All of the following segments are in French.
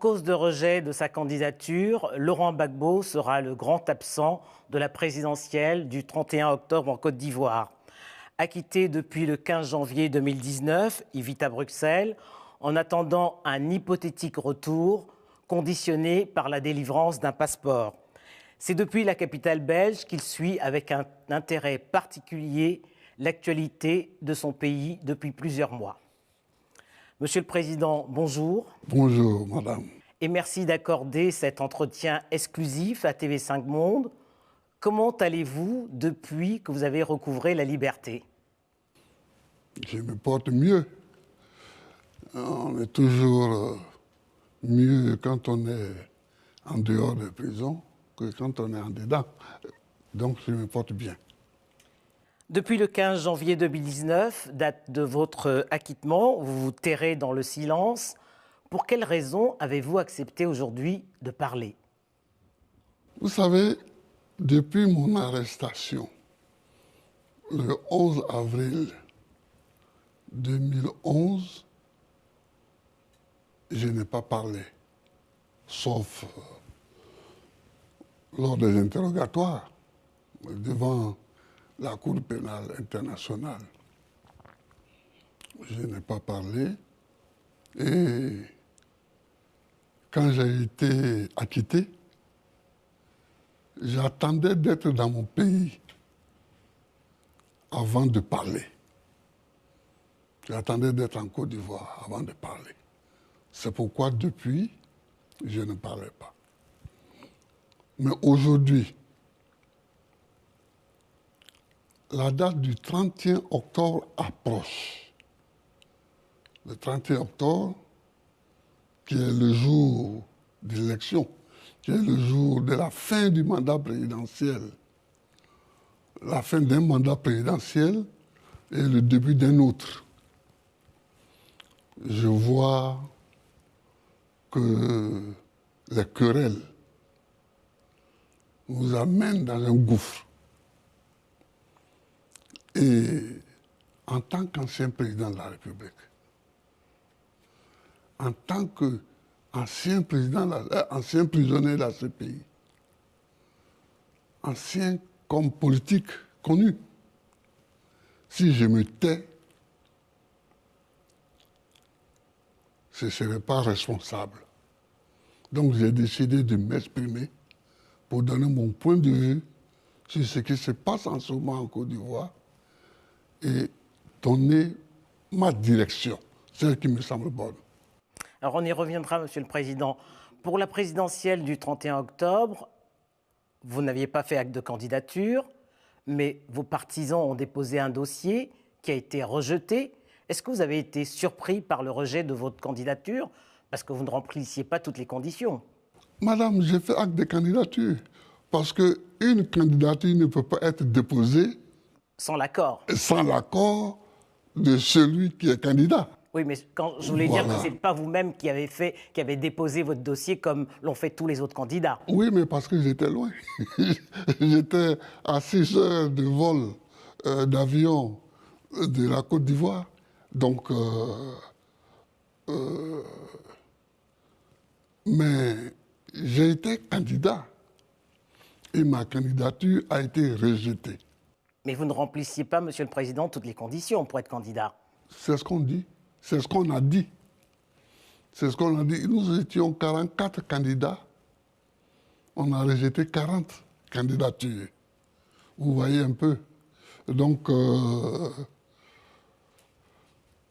cause de rejet de sa candidature, Laurent Gbagbo sera le grand absent de la présidentielle du 31 octobre en Côte d'Ivoire. Acquitté depuis le 15 janvier 2019, il vit à Bruxelles en attendant un hypothétique retour conditionné par la délivrance d'un passeport. C'est depuis la capitale belge qu'il suit avec un intérêt particulier l'actualité de son pays depuis plusieurs mois. Monsieur le Président, bonjour. Bonjour, madame. Et merci d'accorder cet entretien exclusif à TV5 Monde. Comment allez-vous depuis que vous avez recouvré la liberté? Je me porte mieux. On est toujours mieux quand on est en dehors de prison que quand on est en dedans. Donc je me porte bien. Depuis le 15 janvier 2019, date de votre acquittement, vous vous tairez dans le silence. Pour quelles raisons avez-vous accepté aujourd'hui de parler? Vous savez, depuis mon arrestation, le 11 avril 2011, je n'ai pas parlé, sauf lors des interrogatoires devant la Cour pénale internationale. Je n'ai pas parlé et quand j'ai été acquitté, j'attendais d'être dans mon pays avant de parler. J'attendais d'être en Côte d'Ivoire avant de parler. C'est pourquoi depuis, je ne parlais pas. Mais aujourd'hui, la date du 31 octobre approche. Le 31 octobre, qui est le jour de l'élection, qui est le jour de la fin du mandat présidentiel. La fin d'un mandat présidentiel et le début d'un autre. Je vois que les querelles nous amènent dans un gouffre. Et en tant qu'ancien président de la République, en tant qu'ancien ancien prisonnier de la CPI, ancien comme politique connu, si je me tais, ce ne serait pas responsable. Donc j'ai décidé de m'exprimer pour donner mon point de vue sur ce qui se passe en ce moment en Côte d'Ivoire et donner ma direction, celle qui me semble bonne. Alors on y reviendra, Monsieur le Président. Pour la présidentielle du 31 octobre, vous n'aviez pas fait acte de candidature, mais vos partisans ont déposé un dossier qui a été rejeté. Est-ce que vous avez été surpris par le rejet de votre candidature parce que vous ne remplissiez pas toutes les conditions? Madame, j'ai fait acte de candidature parce qu'une candidature ne peut pas être déposée sans l'accord de celui qui est candidat. Oui, mais quand je voulais dire que ce n'est pas vous-même qui avez déposé votre dossier comme l'ont fait tous les autres candidats. Oui, mais parce que j'étais loin. J'étais à 6 heures de vol d'avion de la Côte d'Ivoire. Donc, mais j'ai été candidat et ma candidature a été rejetée. Mais vous ne remplissiez pas, Monsieur le Président, toutes les conditions pour être candidat. C'est ce qu'on dit. C'est ce qu'on a dit. C'est ce qu'on a dit. Nous étions 44 candidats. On a rejeté 40 candidatures. Vous voyez un peu. Donc,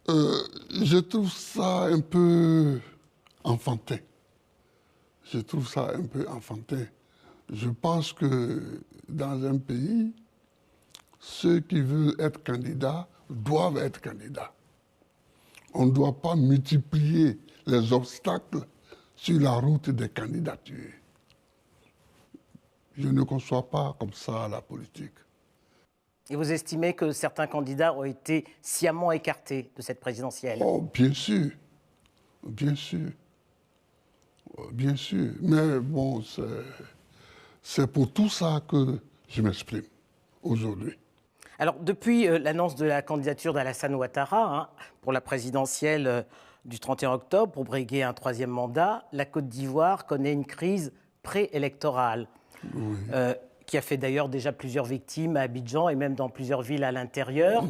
je trouve ça un peu enfantin. Je trouve ça un peu enfantin. Je pense que dans un pays, ceux qui veulent être candidats doivent être candidats. On ne doit pas multiplier les obstacles sur la route des candidatures. Je ne conçois pas comme ça la politique. Et vous estimez que certains candidats ont été sciemment écartés de cette présidentielle? Oh, bien sûr. Bien sûr. Bien sûr. Mais bon, c'est pour tout ça que je m'exprime aujourd'hui. Alors, depuis l'annonce de la candidature d'Alassane Ouattara pour la présidentielle du 31 octobre pour briguer un troisième mandat, la Côte d'Ivoire connaît une crise préélectorale qui a fait d'ailleurs déjà plusieurs victimes à Abidjan et même dans plusieurs villes à l'intérieur.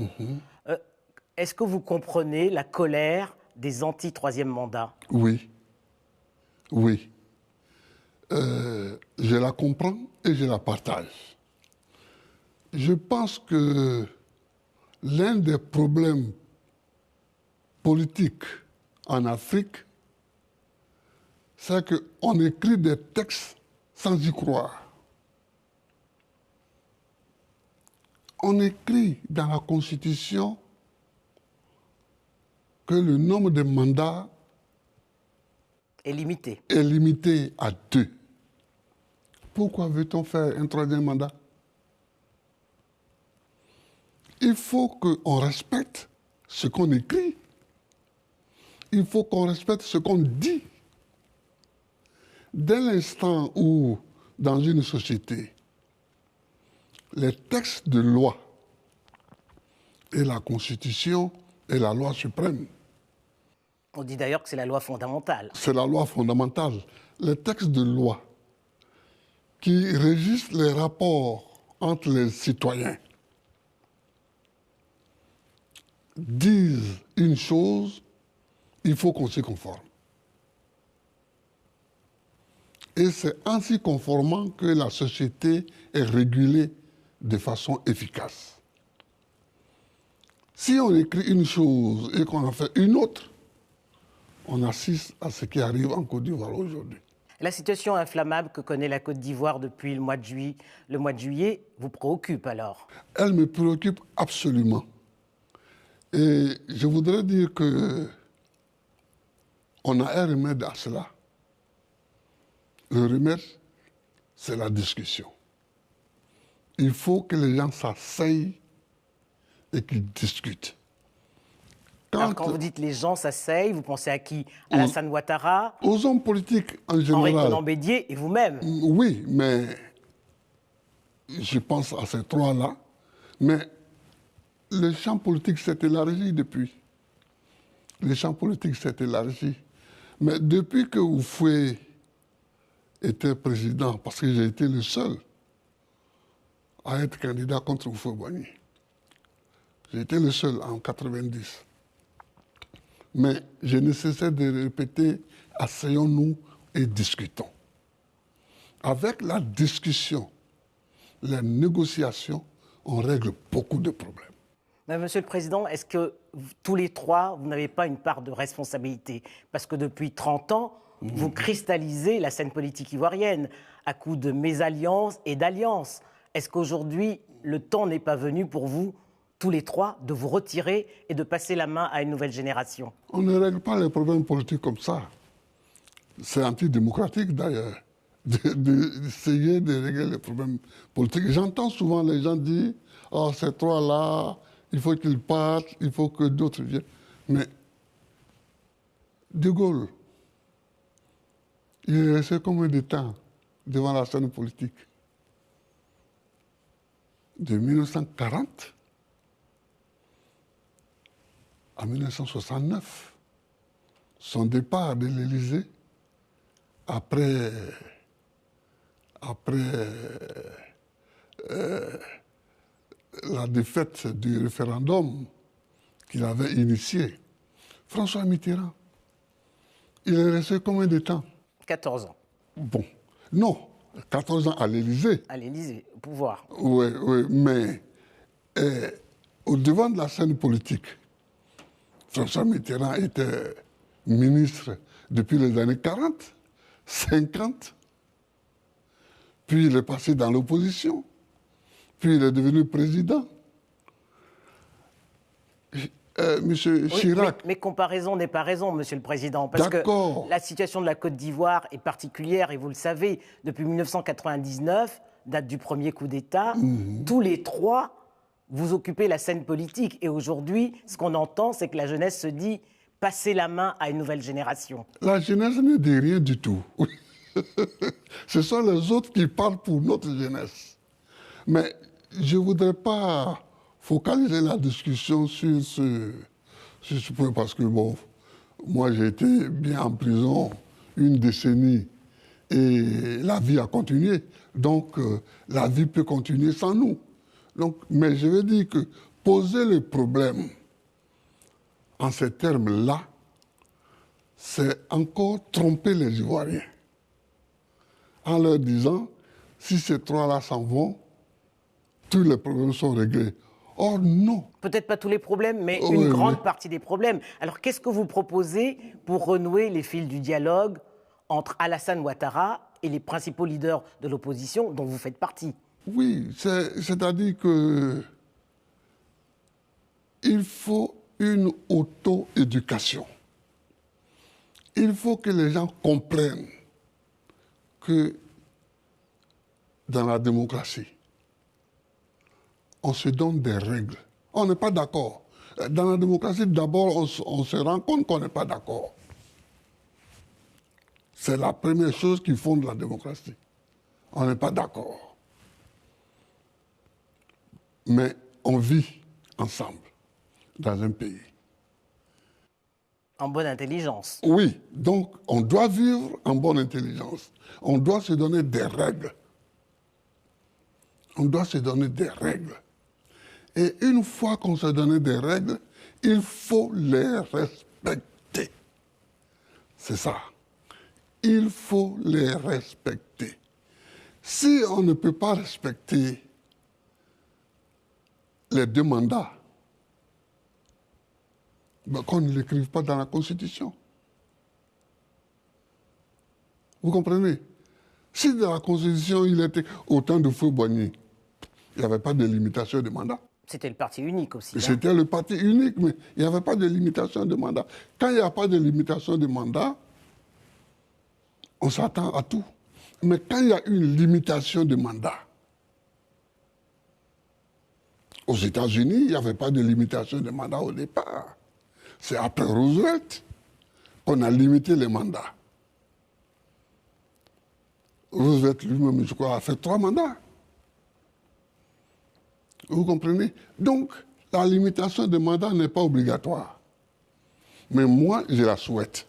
Est-ce que vous comprenez la colère des anti-troisième mandat? Oui, oui. Je la comprends et je la partage. Je pense que l'un des problèmes politiques en Afrique, c'est qu'on écrit des textes sans y croire. On écrit dans la Constitution que le nombre de mandats est limité. Est limité à 2. Pourquoi veut-on faire un troisième mandat? Il faut qu'on respecte ce qu'on écrit. Il faut qu'on respecte ce qu'on dit. Dès l'instant où, dans une société, les textes de loi et la Constitution est la loi suprême. On dit d'ailleurs que c'est la loi fondamentale. C'est la loi fondamentale. Les textes de loi qui régissent les rapports entre les citoyens disent une chose, il faut qu'on s'y conforme. Et c'est en s'y conformant que la société est régulée de façon efficace. Si on écrit une chose et qu'on en fait une autre, on assiste à ce qui arrive en Côte d'Ivoire aujourd'hui. La situation inflammable que connaît la Côte d'Ivoire depuis le mois de juillet vous préoccupe alors? Elle me préoccupe absolument. Et je voudrais dire qu'on a un remède à cela. Le remède, c'est la discussion. Il faut que les gens s'asseyent et qu'ils discutent. Quand vous dites les gens s'asseyent, vous pensez à qui? Alassane Ouattara? Aux hommes politiques en général. Henri Konan Bédié et vous-même? Oui, mais je pense à ces trois-là. Mais le champ politique s'est élargi depuis. Le champ politique s'est élargi. Mais depuis que Oufoué était président, parce que j'ai été le seul à être candidat contre Houphouët-Boigny. J'ai été le seul en 90. Mais je ne cessais de répéter, asseyons-nous et discutons. Avec la discussion, la négociation, on règle beaucoup de problèmes. Mais Monsieur le Président, est-ce que tous les trois, vous n'avez pas une part de responsabilité? Parce que depuis 30 ans, vous cristallisez la scène politique ivoirienne à coups de mésalliances et d'alliances. Est-ce qu'aujourd'hui, le temps n'est pas venu pour vous, tous les trois, de vous retirer et de passer la main à une nouvelle génération? On ne règle pas les problèmes politiques comme ça. C'est antidémocratique d'ailleurs, d'essayer de régler les problèmes politiques. J'entends souvent les gens dire « Oh, ces trois-là, il faut qu'ils partent, il faut que d'autres viennent. » Mais De Gaulle, il est resté combien de temps devant la scène politique? De 1940 à 1969. Son départ de l'Élysée, après la défaite du référendum qu'il avait initié, François Mitterrand, il est resté combien de temps? 14 ans. Bon, non, 14 ans à l'Élysée. À l'Élysée, au pouvoir. Oui, oui, mais au devant de la scène politique, François Mitterrand était ministre depuis les années 40, 50, puis il est passé dans l'opposition, puis il est devenu président. Monsieur Chirac... Mais comparaison n'est pas raison, Monsieur le Président, parce que la situation de la Côte d'Ivoire est particulière, et vous le savez, depuis 1999, date du premier coup d'État, tous les trois, vous occupez la scène politique. Et aujourd'hui, ce qu'on entend, c'est que la jeunesse se dit « passer la main à une nouvelle génération ». La jeunesse ne dit rien du tout. Ce sont les autres qui parlent pour notre jeunesse. Mais je ne voudrais pas focaliser la discussion sur ce point, parce que bon, Moi, j'ai été bien en prison une décennie et la vie a continué. Donc, la vie peut continuer sans nous. Donc, mais je veux dire que poser le problème en ces termes-là, c'est encore tromper les Ivoiriens en leur disant, si ces trois-là s'en vont, tous les problèmes sont réglés. Or, non. Peut-être pas tous les problèmes, mais Oui, une oui. grande partie des problèmes. Alors, qu'est-ce que vous proposez pour renouer les fils du dialogue entre Alassane Ouattara et les principaux leaders de l'opposition dont vous faites partie? Oui, c'est-à-dire que il faut une auto-éducation. Il faut que les gens comprennent que dans la démocratie, on se donne des règles. On n'est pas d'accord. Dans la démocratie, d'abord, on se rend compte qu'on n'est pas d'accord. C'est la première chose qui fonde la démocratie. On n'est pas d'accord. Mais on vit ensemble dans un pays. En bonne intelligence. Oui, donc on doit vivre en bonne intelligence. On doit se donner des règles. On doit se donner des règles. Et une fois qu'on s'est donné des règles, il faut les respecter. C'est ça. Il faut les respecter. Si on ne peut pas respecter les deux mandats, ben qu'on ne l'écrive pas dans la Constitution. Vous comprenez? Si dans la Constitution, il était autant de feu Boigny, il n'y avait pas de limitation de mandat. C'était le parti unique aussi. Hein. C'était le parti unique, mais il n'y avait pas de limitation de mandat. Quand il n'y a pas de limitation de mandat, on s'attend à tout. Mais quand il y a une limitation de mandat, aux États-Unis, il n'y avait pas de limitation de mandat au départ. C'est après Roosevelt qu'on a limité les mandats. Roosevelt lui-même, je crois, a fait 3 mandats. Vous comprenez? Donc, la limitation de mandat n'est pas obligatoire. Mais moi, je la souhaite.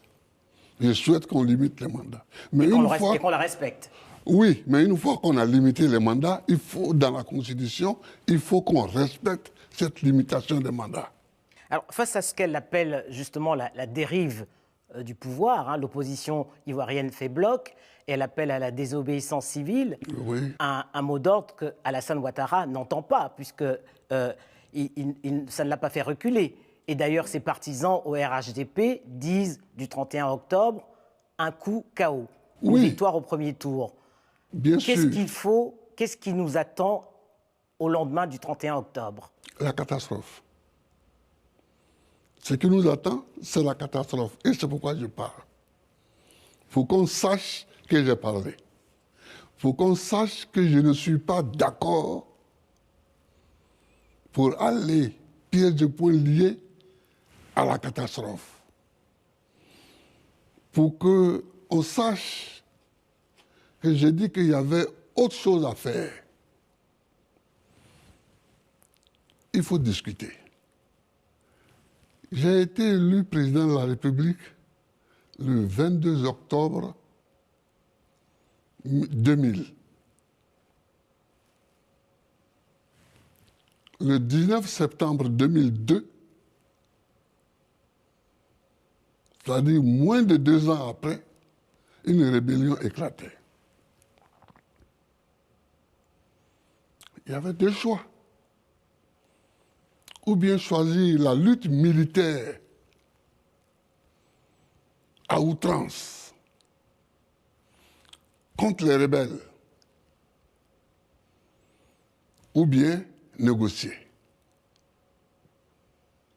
Je souhaite qu'on limite les mandats. Mais Et qu'on la respecte. Oui, mais une fois qu'on a limité les mandats, il faut, dans la Constitution, il faut qu'on respecte cette limitation des mandats. Alors, face à ce qu'elle appelle justement la dérive du pouvoir, hein, l'opposition ivoirienne fait bloc, et elle appelle à la désobéissance civile, Oui. un mot d'ordre que Alassane Ouattara n'entend pas, puisque ça ne l'a pas fait reculer. Et d'ailleurs, ses partisans au RHDP disent du 31 octobre un coup KO, une Oui. victoire au premier tour. Bien sûr. Qu'est-ce qui nous attend au lendemain du 31 octobre? La catastrophe. Ce qui nous attend, c'est la catastrophe. Et c'est pourquoi je parle. Il faut qu'on sache que j'ai parlé. Il faut qu'on sache que je ne suis pas d'accord pour aller pièce de point lié à la catastrophe. Pour qu'on sache que j'ai dit qu'il y avait autre chose à faire. Il faut discuter. J'ai été élu président de la République le 22 octobre 2000. Le 19 septembre 2002, c'est-à-dire moins de 2 ans après, une rébellion éclatait. Il y avait 2 choix. Ou bien choisir la lutte militaire à outrance contre les rebelles, ou bien négocier.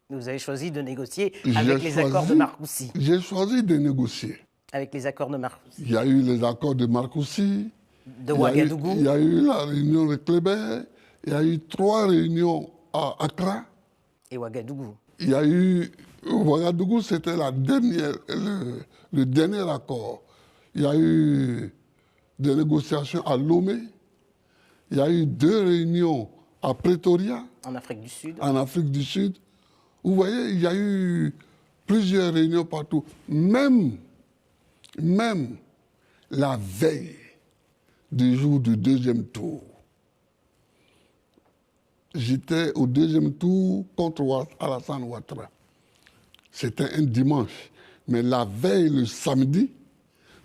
Vous avez choisi de négocier avec les accords de Marcoussis. J'ai choisi de négocier. Avec les accords de Marcoussis. Il y a eu les accords de Marcoussis. De Ouagadougou. Il y a eu la réunion de Kléber. Il y a eu 3 réunions à Accra. Et Ouagadougou. Il y a eu... Ouagadougou, c'était la dernière, le dernier accord. Il y a eu des négociations à Lomé. Il y a eu 2 réunions à Pretoria. En Afrique du Sud. En Afrique du Sud. Vous voyez, il y a eu plusieurs réunions partout. Même la veille du jour du deuxième tour, j'étais au deuxième tour contre Alassane Ouattara. C'était un dimanche. Mais la veille, le samedi,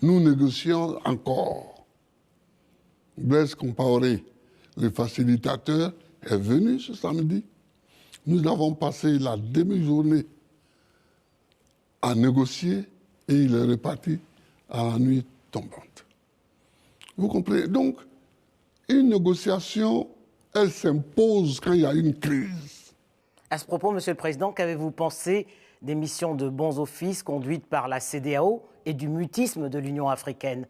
nous négocions encore. Blaise Compaoré, le facilitateur, est venu ce samedi. Nous avons passé la demi-journée à négocier et il est reparti à la nuit tombante. Vous comprenez? Donc, une négociation, elle s'impose quand il y a une crise. À ce propos, Monsieur le Président, qu'avez-vous pensé des missions de bons offices conduites par la CEDEAO et du mutisme de l'Union africaine?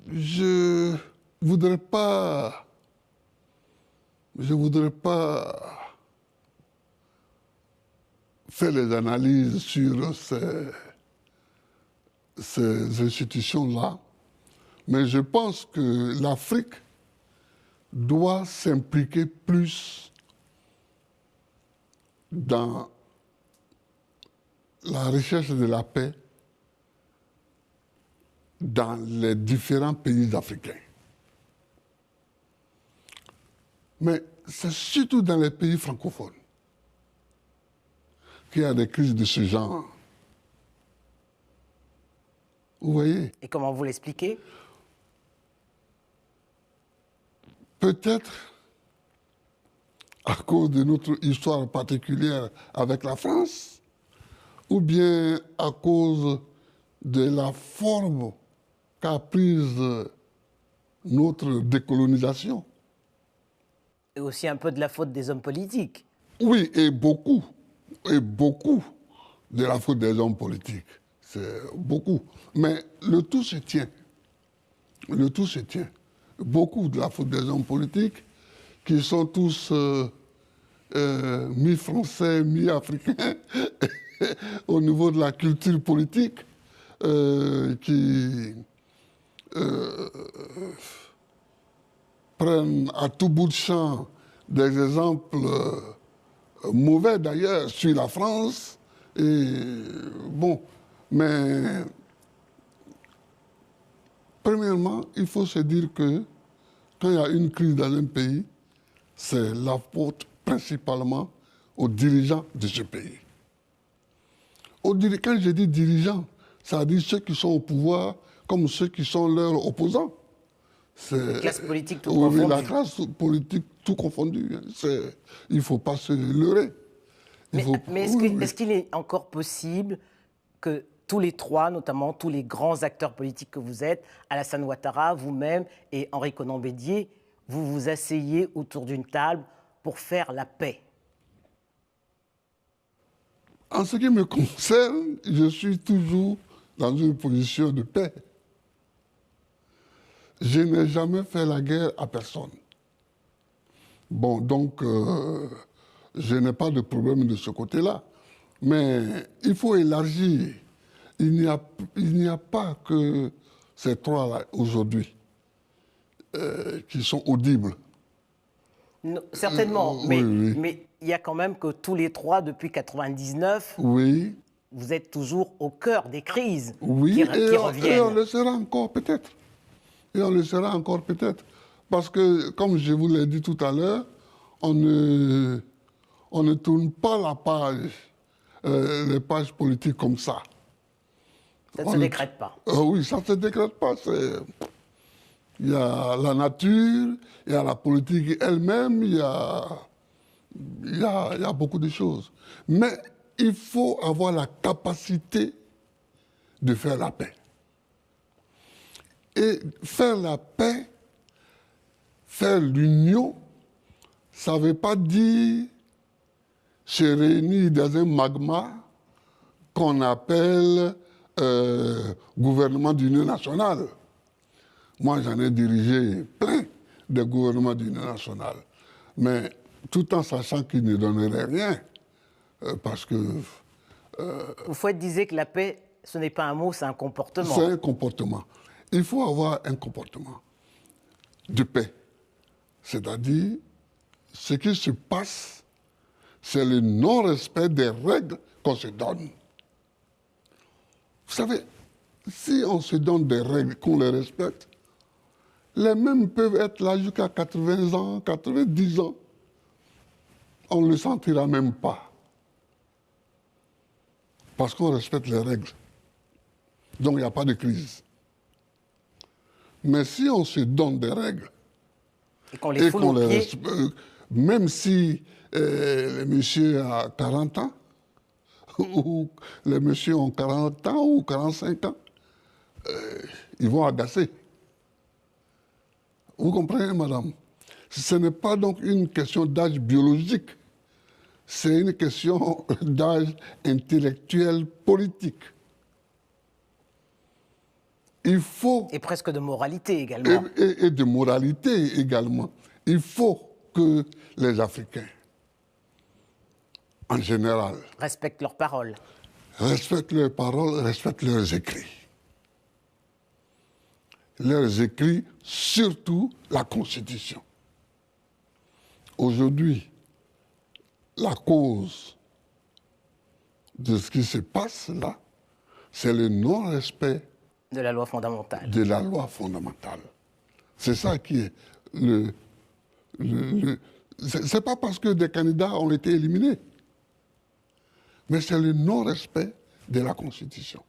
Je voudrais pas faire les analyses sur ces institutions-là, mais je pense que l'Afrique doit s'impliquer plus dans la recherche de la paix dans les différents pays africains. Mais c'est surtout dans les pays francophones qu'il y a des crises de ce genre. Vous voyez? Et comment vous l'expliquez? Peut-être à cause de notre histoire particulière avec la France, ou bien à cause de la forme qu'a prise notre décolonisation. Et aussi un peu de la faute des hommes politiques. Oui, et beaucoup de la faute des hommes politiques. C'est beaucoup. Mais le tout se tient. Le tout se tient. Beaucoup de la faute des hommes politiques qui sont tous mi-français, mi-africains au niveau de la culture politique qui prennent à tout bout de champ des exemples mauvais d'ailleurs sur la France. Et bon, mais premièrement, il faut se dire que quand il y a une crise dans un pays, c'est la faute principalement aux dirigeants de ce pays. Quand je dis dirigeants, ça veut dire ceux qui sont au pouvoir comme ceux qui sont leurs opposants. La classe politique tout confondue. Oui, la classe politique tout confondue. Il ne faut pas se leurrer. Mais est-ce qu'il est encore possible que tous les trois, notamment tous les grands acteurs politiques que vous êtes, Alassane Ouattara, vous-même et Henri Konan Bédié, vous vous asseyez autour d'une table pour faire la paix? En ce qui me concerne, je suis toujours dans une position de paix. Je n'ai jamais fait la guerre à personne. Bon, donc, je n'ai pas de problème de ce côté-là. Mais il faut élargir. Il n'y a pas que ces trois-là aujourd'hui qui sont audibles. Non, certainement, oui. Mais il y a quand même que tous les trois, depuis 1999, oui. Vous êtes toujours au cœur des crises oui, qui reviennent. Et on le sera encore peut-être. Et on le sera encore peut-être. Parce que, comme je vous l'ai dit tout à l'heure, on ne tourne pas la page, les pages politiques comme ça. Ça ne se décrète pas. Oui, ça ne se décrète pas. Il y a la nature, il y a la politique elle-même, il y a beaucoup de choses. Mais il faut avoir la capacité de faire la paix. Et faire la paix, faire l'union, ça ne veut pas dire se réunir dans un magma qu'on appelle gouvernement d'union nationale. Moi, j'en ai dirigé plein de gouvernements d'union nationale. Mais tout en sachant qu'ils ne donneraient rien. Parce que... Fouette disait que la paix, ce n'est pas un mot, c'est un comportement. C'est un comportement. Il faut avoir un comportement de paix. C'est-à-dire, ce qui se passe c'est le non-respect des règles qu'on se donne. Vous savez, si on se donne des règles, qu'on les respecte, les mêmes peuvent être là jusqu'à 80 ans, 90 ans. On ne le sentira même pas. Parce qu'on respecte les règles. Donc il n'y a pas de crise. Mais si on se donne des règles, et qu'on les foule aux pieds, respecte, même si les messieurs ont 40 ans, ou les messieurs ont 40 ans ou 45 ans, ils vont agacer. Vous comprenez, madame? Ce n'est pas donc une question d'âge biologique, c'est une question d'âge intellectuel politique. Il faut... Et presque de moralité également. Et de moralité également. Il faut que les Africains, en général, respectent leurs paroles. Respectent leurs paroles, respectent leurs écrits. Leurs écrits, surtout la Constitution. Aujourd'hui, la cause de ce qui se passe là, c'est le non-respect de la loi fondamentale. De la loi fondamentale. C'est ça qui est c'est pas parce que des candidats ont été éliminés, mais c'est le non-respect de la Constitution.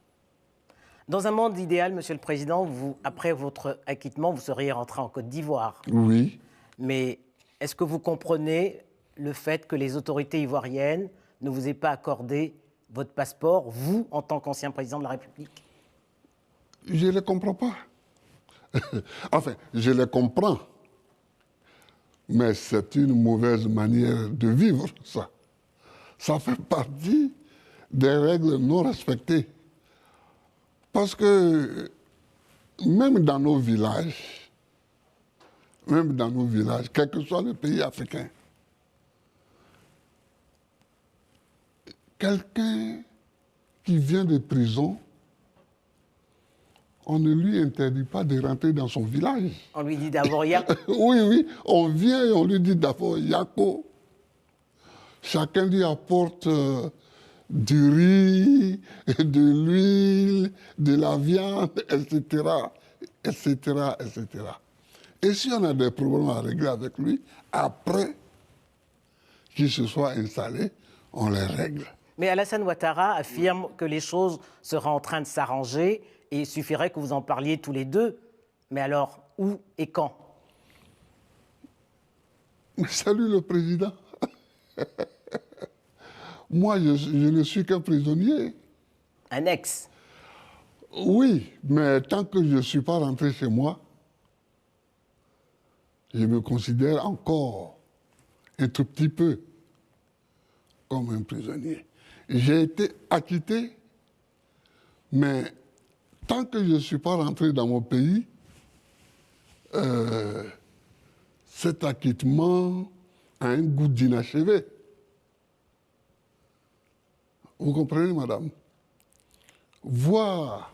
Dans un monde idéal, Monsieur le Président, vous, après votre acquittement, vous seriez rentré en Côte d'Ivoire. Oui. Mais est-ce que vous comprenez le fait que les autorités ivoiriennes ne vous aient pas accordé votre passeport, vous, en tant qu'ancien président de la République? Je ne les comprends pas. Enfin, je les comprends. Mais c'est une mauvaise manière de vivre, ça. Ça fait partie des règles non respectées. Parce que même dans nos villages, quel que soit le pays africain, quelqu'un qui vient de prison, on ne lui interdit pas de rentrer dans son village. On lui dit d'abord Yako. Oui, on vient et on lui dit d'abord Yako. Chacun lui apporte du riz, de l'huile, de la viande, etc., etc., etc. Et si on a des problèmes à régler avec lui, après qu'il se soit installé, on les règle. Mais Alassane Ouattara affirme que les choses seraient en train de s'arranger et il suffirait que vous en parliez tous les deux. Mais alors, où et quand? Salut le président. Moi, je ne suis qu'un prisonnier. Un ex. Oui, mais tant que je ne suis pas rentré chez moi, je me considère encore un tout petit peu comme un prisonnier. J'ai été acquitté, mais tant que je ne suis pas rentré dans mon pays, cet acquittement a un goût d'inachevé. Vous comprenez, madame? Voir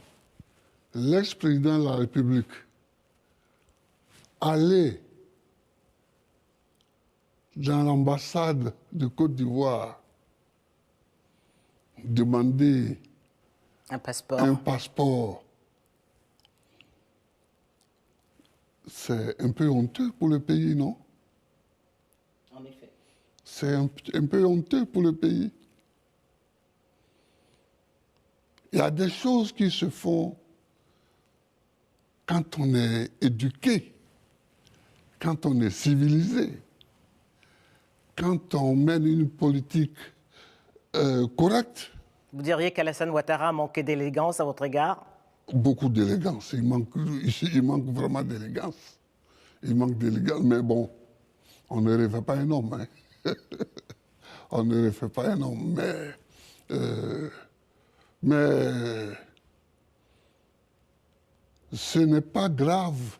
l'ex-président de la République aller dans l'ambassade de Côte d'Ivoire demander un passeport, c'est un peu honteux pour le pays, non? En effet. C'est un peu honteux pour le pays. Il y a des choses qui se font quand on est éduqué, quand on est civilisé, quand on mène une politique correcte. Vous diriez qu'Alassane Ouattara manquait d'élégance à votre égard? Beaucoup d'élégance. Il manque vraiment d'élégance. Il manque d'élégance, mais bon, on ne refait pas un homme. Hein. On ne refait pas un homme, mais ce n'est pas grave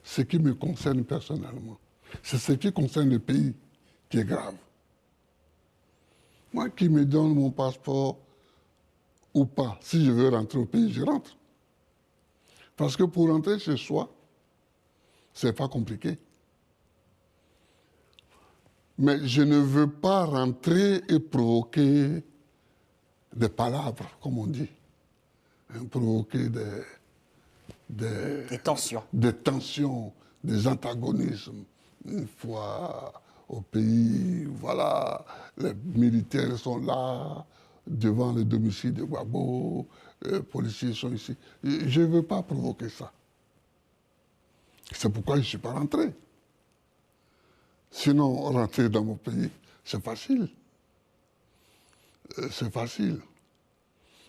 ce qui me concerne personnellement. C'est ce qui concerne le pays qui est grave. Moi qui me donne mon passeport ou pas, si je veux rentrer au pays, je rentre. Parce que pour rentrer chez soi, c'est pas compliqué. Mais je ne veux pas rentrer et provoquer des palabres, comme on dit. Provoquer Des tensions. des tensions, des antagonismes. Une fois au pays, voilà, les militaires sont là, devant le domicile de Gbagbo, les policiers sont ici. Je ne veux pas provoquer ça. C'est pourquoi je ne suis pas rentré. Sinon, rentrer dans mon pays, c'est facile. C'est facile.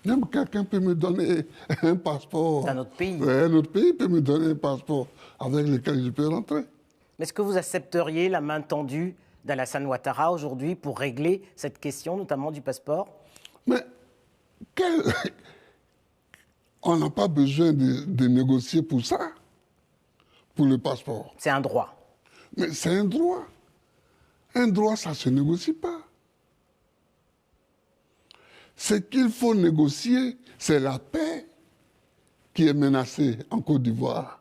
Même quelqu'un peut me donner un passeport. C'est un autre pays. Un autre pays peut me donner un passeport avec lequel je peux rentrer. Mais est-ce que vous accepteriez la main tendue d'Alassane Ouattara aujourd'hui pour régler cette question, notamment du passeport? Mais on n'a pas besoin de négocier pour ça, pour le passeport. C'est un droit. Mais c'est un droit. Un droit, ça ne se négocie pas. Ce qu'il faut négocier, c'est la paix qui est menacée en Côte d'Ivoire.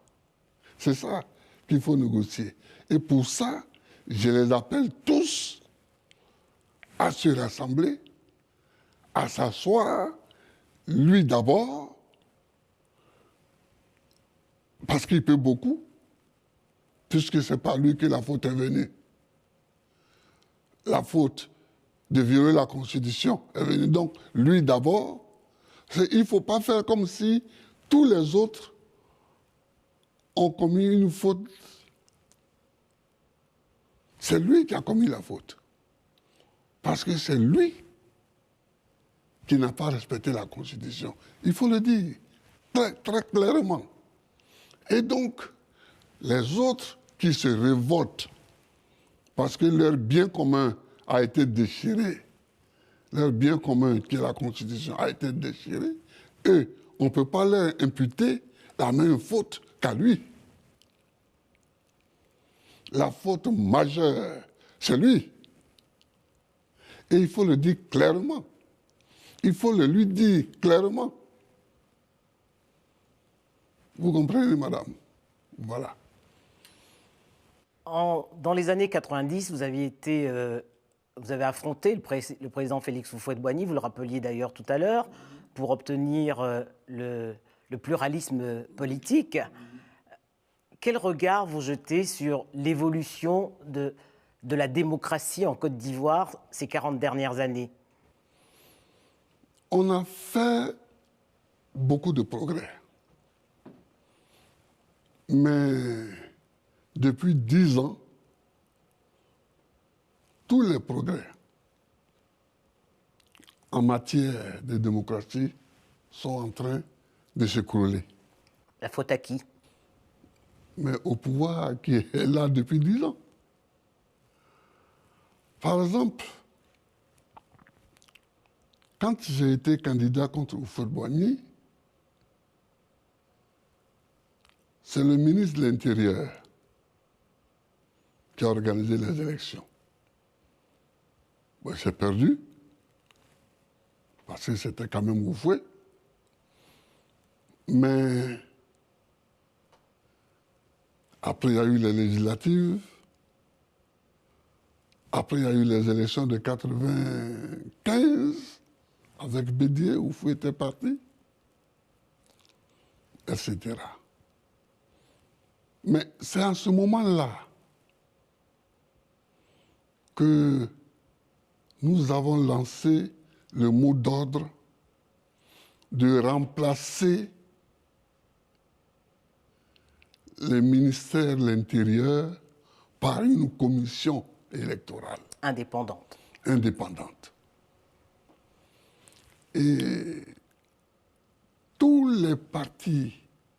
C'est ça qu'il faut négocier. Et pour ça, je les appelle tous à se rassembler, à s'asseoir, lui d'abord, parce qu'il peut beaucoup, puisque ce n'est pas lui que la faute est venue. La faute de violer la Constitution est venue. Donc, lui d'abord, il ne faut pas faire comme si tous les autres ont commis une faute. C'est lui qui a commis la faute. Parce que c'est lui qui n'a pas respecté la Constitution. Il faut le dire très, très clairement. Et donc, les autres qui se révoltent parce que leur bien commun a été déchiré, leur bien commun qui est la Constitution a été déchiré, eux, on ne peut pas leur imputer la même faute qu'à lui. La faute majeure, c'est lui. Et il faut le dire clairement. Il faut le lui dire clairement. Vous comprenez, madame? Voilà. Dans les années 90, vous avez affronté le président Félix Houphouët-Boigny, vous le rappeliez d'ailleurs tout à l'heure, pour obtenir le pluralisme politique. Quel regard vous jetez sur l'évolution de la démocratie en Côte d'Ivoire ces 40 dernières années? On a fait beaucoup de progrès. Mais depuis 10 ans, tous les progrès en matière de démocratie sont en train de s'écrouler. La faute à qui? Mais au pouvoir qui est là depuis 10 ans. Par exemple, quand j'ai été candidat contre Houphouët-Boigny, c'est le ministre de l'Intérieur qui a organisé les élections. Bon, j'ai perdu, parce que c'était quand même Houphouët. Mais après, il y a eu les législatives. Après, il y a eu les élections de 1995, avec Bédier, Houphouët était parti, etc. Mais c'est à ce moment-là que nous avons lancé le mot d'ordre de remplacer le ministère de l'Intérieur par une commission électorale. Indépendante. Indépendante. Et tous les partis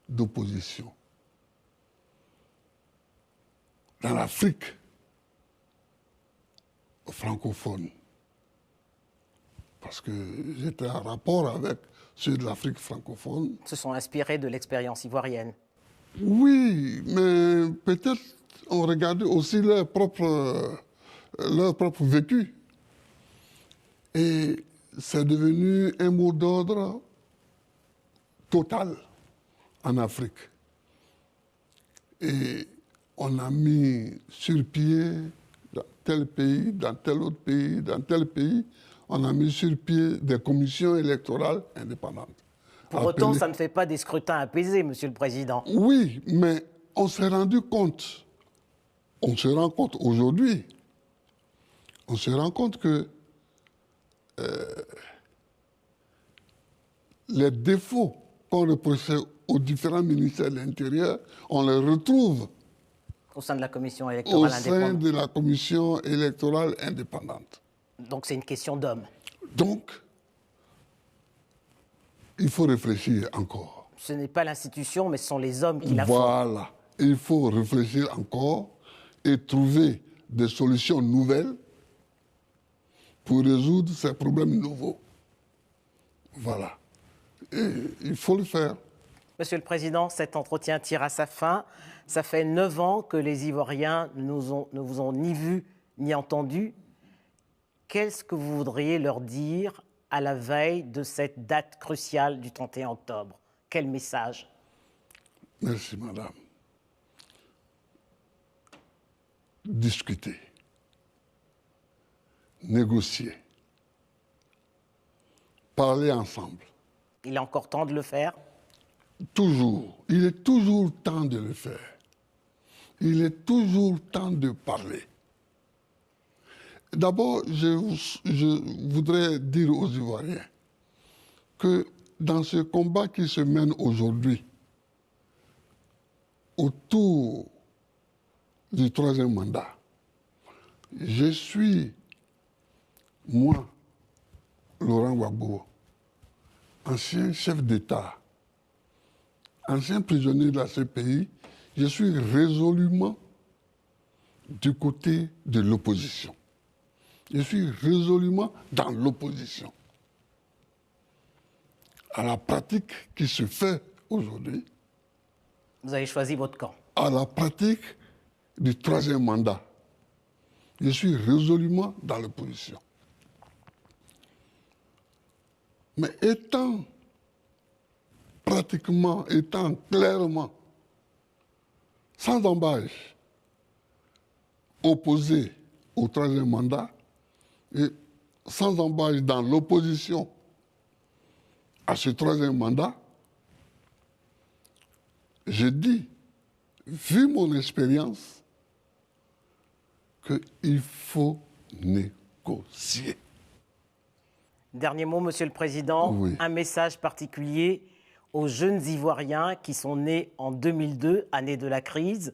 d'opposition dans l'Afrique francophone, parce que j'étais en rapport avec ceux de l'Afrique francophone. Se sont inspirés de l'expérience ivoirienne. Oui, mais peut-être on regardait aussi leur propre vécu. Et c'est devenu un mot d'ordre total en Afrique. Et on a mis sur pied tel pays, dans tel autre pays, dans tel pays, on a mis sur pied des commissions électorales indépendantes. Pour autant, ça ne fait pas des scrutins apaisés, Monsieur le Président. Oui, mais on s'est rendu compte, on se rend compte aujourd'hui, on se rend compte que les défauts qu'on reprochait aux différents ministères de l'Intérieur, on les retrouve au sein de la commission électorale indépendante. Au sein de la commission électorale indépendante. Donc c'est une question d'hommes. Donc, il faut réfléchir encore. Ce n'est pas l'institution, mais ce sont les hommes qui la font. Voilà. Il faut réfléchir encore et trouver des solutions nouvelles pour résoudre ces problèmes nouveaux. Voilà. Et il faut le faire. Monsieur le Président, cet entretien tire à sa fin. Ça fait 9 ans que les Ivoiriens ne vous ont ni vu ni entendu. Qu'est-ce que vous voudriez leur dire à la veille de cette date cruciale du 31 octobre? Quel message? Merci, madame. Discuter, négocier, parler ensemble. Il est encore temps de le faire? Toujours. Il est toujours temps de le faire. Il est toujours temps de parler. D'abord, je voudrais dire aux Ivoiriens que dans ce combat qui se mène aujourd'hui autour du troisième mandat, je suis, moi, Laurent Gbagbo, ancien chef d'État, ancien prisonnier de la CPI, je suis résolument du côté de l'opposition. Je suis résolument dans l'opposition à la pratique qui se fait aujourd'hui. Vous avez choisi votre camp. À la pratique du troisième mandat. Je suis résolument dans l'opposition. Mais étant clairement, sans embâche, opposé au troisième mandat et sans embâche dans l'opposition à ce troisième mandat, je dis, vu mon expérience, qu'il faut négocier. Dernier mot, Monsieur le Président, oui. Un message particulier aux jeunes Ivoiriens qui sont nés en 2002, année de la crise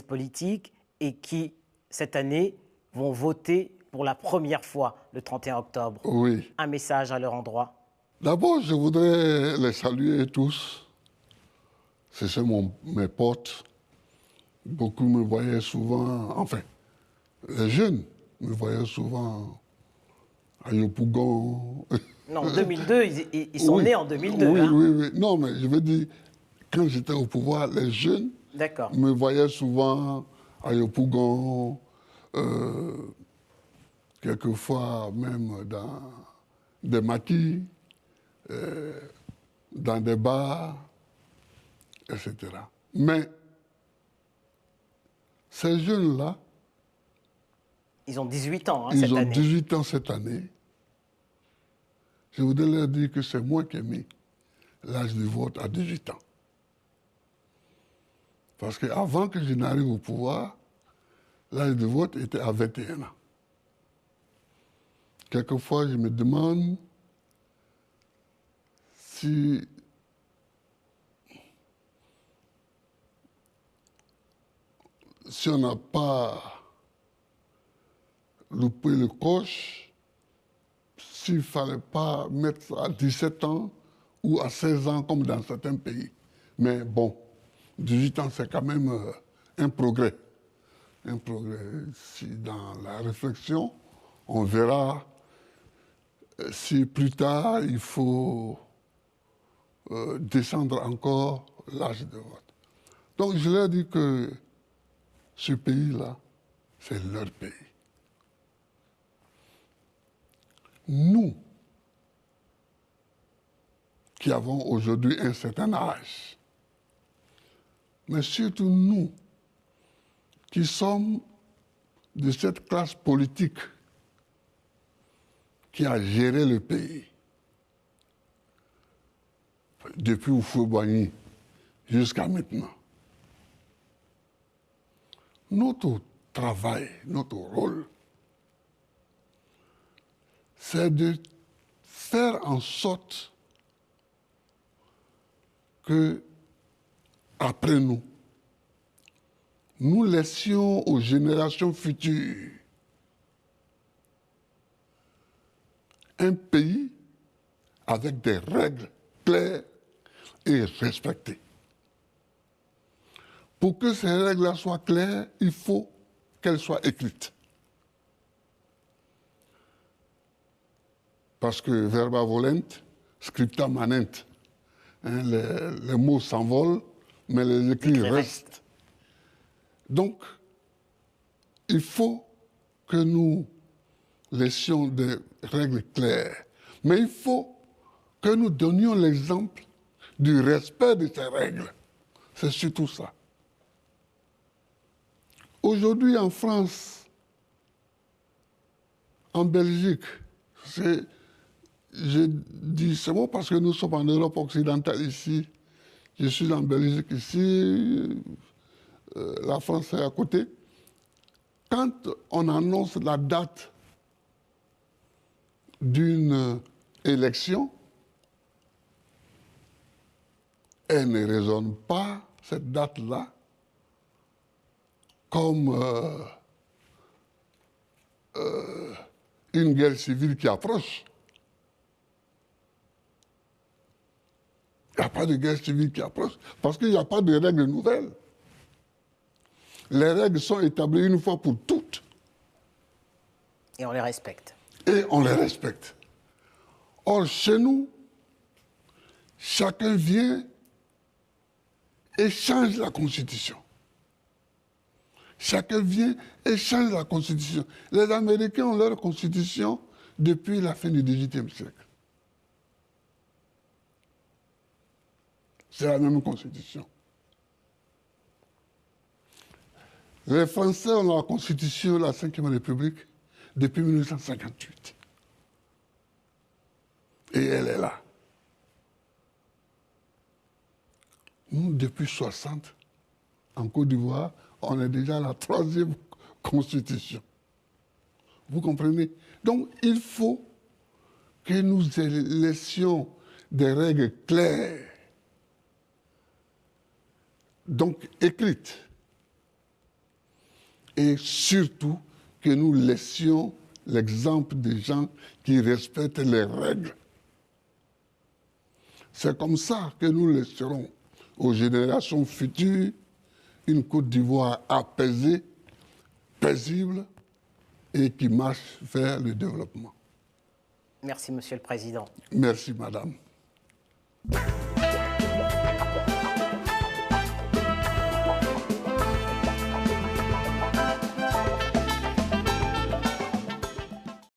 politique, et qui, cette année, vont voter pour la première fois le 31 octobre. Oui. Un message à leur endroit. D'abord, je voudrais les saluer tous. Ce sont mes potes. Beaucoup me voyaient souvent, enfin, les jeunes me voyaient souvent à Yopougon. Non, en 2002, ils sont nés en 2002. Oui, hein. oui. Non, mais je veux dire, quand j'étais au pouvoir, les jeunes me voyaient souvent à Yopougon, quelquefois même dans des maquis, dans des bars, etc. Mais ces jeunes-là, ils ont 18 ans cette année. Ils ont 18 ans cette année. Je voudrais leur dire que c'est moi qui ai mis l'âge de vote à 18 ans. Parce qu'avant que je n'arrive au pouvoir, l'âge de vote était à 21 ans. Quelquefois, je me demande si on n'a pas loupé le coche, s'il ne fallait pas mettre à 17 ans ou à 16 ans comme dans certains pays. Mais bon, 18 ans, c'est quand même un progrès. Un progrès. Si dans la réflexion, on verra si plus tard il faut descendre encore l'âge de vote. Donc je leur dis que ce pays-là, c'est leur pays. Nous, qui avons aujourd'hui un certain âge, mais surtout nous, qui sommes de cette classe politique qui a géré le pays depuis Houphouët-Boigny jusqu'à maintenant. Notre travail, notre rôle, c'est de faire en sorte que, après nous, nous laissions aux générations futures un pays avec des règles claires et respectées. Pour que ces règles-là soient claires, il faut qu'elles soient écrites. Parce que verba volent, scripta manent. Hein, les mots s'envolent, mais les écrits restent. Donc, il faut que nous laissions des règles claires. Mais il faut que nous donnions l'exemple du respect de ces règles. C'est surtout ça. Aujourd'hui, en France, en Belgique, je dis c'est bon parce que nous sommes en Europe occidentale ici. Je suis en Belgique ici, la France est à côté. Quand on annonce la date d'une élection, elle ne résonne pas, cette date-là, comme une guerre civile qui approche. Il n'y a pas de guerre civile qui approche, parce qu'il n'y a pas de règles nouvelles. Les règles sont établies une fois pour toutes. Et on les respecte. Et on les respecte. Or, chez nous, chacun vient et change la Constitution. Chacun vient et change la Constitution. Les Américains ont leur Constitution depuis la fin du XVIIIe siècle. C'est la même Constitution. Les Français ont la Constitution de la Ve République depuis 1958. Et elle est là. Nous, depuis 1960, en Côte d'Ivoire, on est déjà à la 3e Constitution. Vous comprenez? Donc, il faut que nous laissions des règles claires, donc écrites, et surtout que nous laissions l'exemple des gens qui respectent les règles. C'est comme ça que nous laisserons aux générations futures une Côte d'Ivoire apaisée, paisible et qui marche vers le développement. Merci, Monsieur le Président. Merci, Madame.